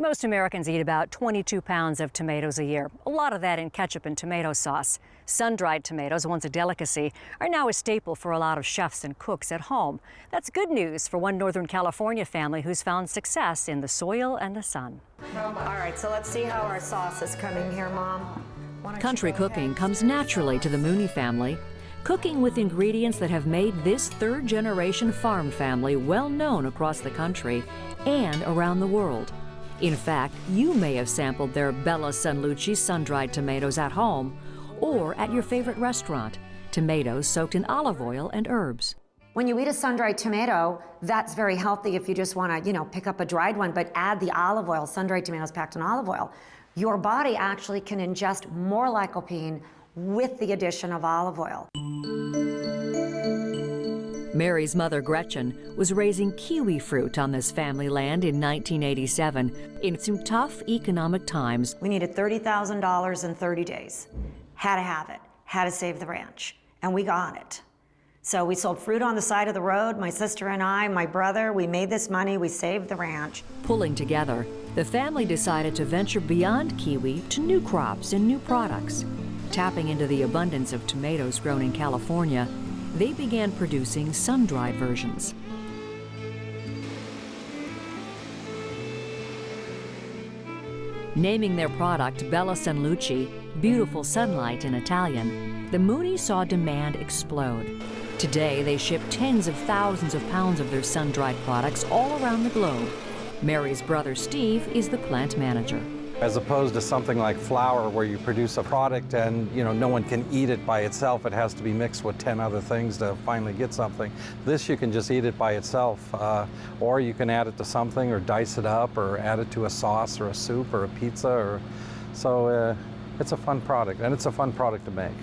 Most Americans eat about 22 pounds of tomatoes a year, a lot of that in ketchup and tomato sauce. Sun-dried tomatoes, once a delicacy, are now a staple for a lot of chefs and cooks at home. That's good news for one Northern California family who's found success in the soil and the sun. All right, so let's see how our sauce is coming here, Mom. Country cooking comes naturally to the Mooney family, cooking with ingredients that have made this third-generation farm family well known across the country and around the world. In fact, you may have sampled their Bella Sanlucci sun-dried tomatoes at home or at your favorite restaurant, tomatoes soaked in olive oil and herbs. When you eat a sun-dried tomato, that's very healthy if you just want to, pick up a dried one, but add the olive oil, sun-dried tomatoes packed in olive oil. Your body actually can ingest more lycopene with the addition of olive oil. Mary's mother, Gretchen, was raising kiwi fruit on this family land in 1987 in some tough economic times. We needed $30,000 in 30 days. Had to have it, had to save the ranch, and we got it. So we sold fruit on the side of the road, my sister and I, my brother, we made this money, we saved the ranch. Pulling together, the family decided to venture beyond kiwi to new crops and new products. Tapping into the abundance of tomatoes grown in California, they began producing sun-dried versions. Naming their product Bella Sanlucci, beautiful sunlight in Italian, the Mooney saw demand explode. Today, they ship tens of thousands of pounds of their sun-dried products all around the globe. Mary's brother Steve is the plant manager. As opposed to something like flour where you produce a product and no one can eat it by itself, it has to be mixed with 10 other things to finally get something. This you can just eat it by itself, or you can add it to something or dice it up or add it to a sauce or a soup or a pizza. So it's a fun product, and it's a fun product to make.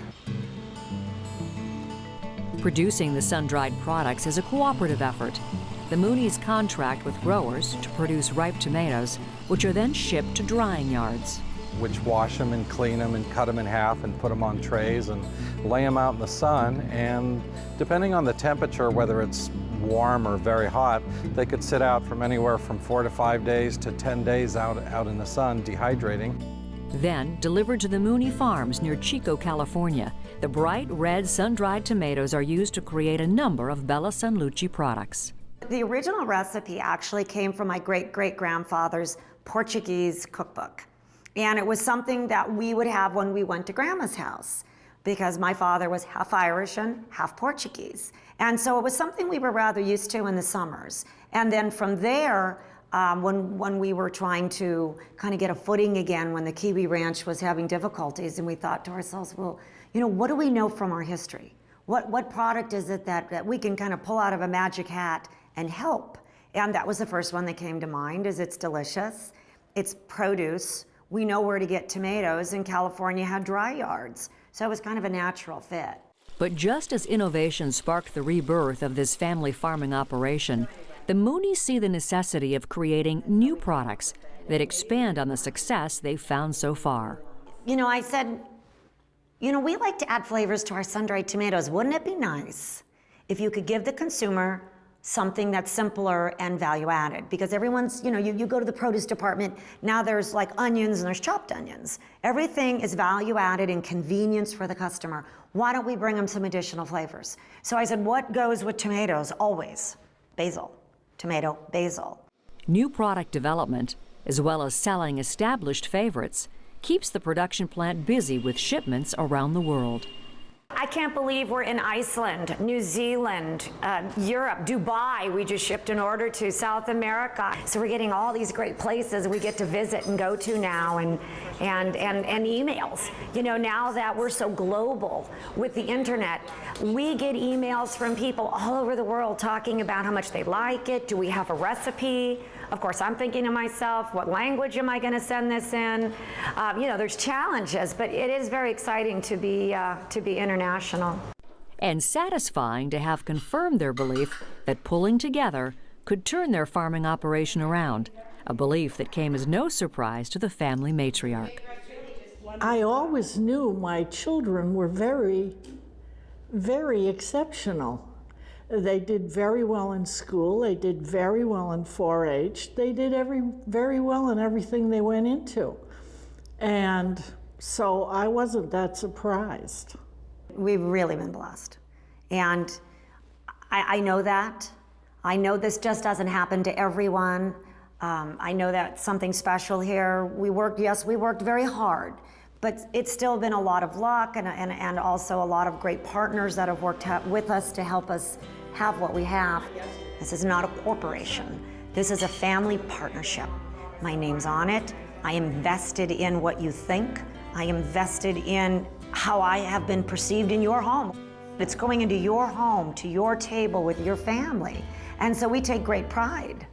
Producing the sun-dried products is a cooperative effort. The Mooneys contract with growers to produce ripe tomatoes, which are then shipped to drying yards. Which wash them and clean them and cut them in half and put them on trays and lay them out in the sun. And depending on the temperature, whether it's warm or very hot, they could sit out from anywhere from 4 to 5 days to 10 days out in the sun, dehydrating. Then delivered to the Mooney farms near Chico, California. The bright red sun-dried tomatoes are used to create a number of Bella Sanlucci products. The original recipe actually came from my great-great-grandfather's Portuguese cookbook. And it was something that we would have when we went to Grandma's house, because my father was half Irish and half Portuguese. And so it was something we were rather used to in the summers. And then from there, when we were trying to kind of get a footing again, when the Kiwi Ranch was having difficulties, and we thought to ourselves, well, what do we know from our history? What product is it that we can kind of pull out of a magic hat and help? And that was the first one that came to mind, is it's delicious, it's produce, we know where to get tomatoes, and California had dry yards, so it was kind of a natural fit. But just as innovation sparked the rebirth of this family farming operation, the Mooneys see the necessity of creating new products that expand on the success they've found so far. I said, we like to add flavors to our sun-dried tomatoes. Wouldn't it be nice if you could give the consumer something that's simpler and value-added? Because everyone's, you go to the produce department, now there's like onions and there's chopped onions. Everything is value-added and convenience for the customer. Why don't we bring them some additional flavors? So I said, what goes with tomatoes? Always basil. Tomato, basil. New product development, as well as selling established favorites, keeps the production plant busy with shipments around the world. I can't believe we're in Iceland, New Zealand, Europe, Dubai. We just shipped an order to South America. So we're getting all these great places we get to visit and go to now, and emails. Now that we're so global with the internet, we get emails from people all over the world talking about how much they like it. Do we have a recipe? Of course, I'm thinking to myself, what language am I going to send this in? There's challenges, but it is very exciting to be international. And satisfying to have confirmed their belief that pulling together could turn their farming operation around, a belief that came as no surprise to the family matriarch. I always knew my children were very, very exceptional. They did very well in school. They did very well in 4-H. They did very well in everything they went into. And so I wasn't that surprised. We've really been blessed. And I know that. I know this just doesn't happen to everyone. I know that something special here. We worked very hard, but it's still been a lot of luck and also a lot of great partners that have worked with us to help us have what we have. This is not a corporation. This is a family partnership. My name's on it. I am vested in what you think. I am vested in how I have been perceived in your home. It's going into your home, to your table with your family. And so we take great pride.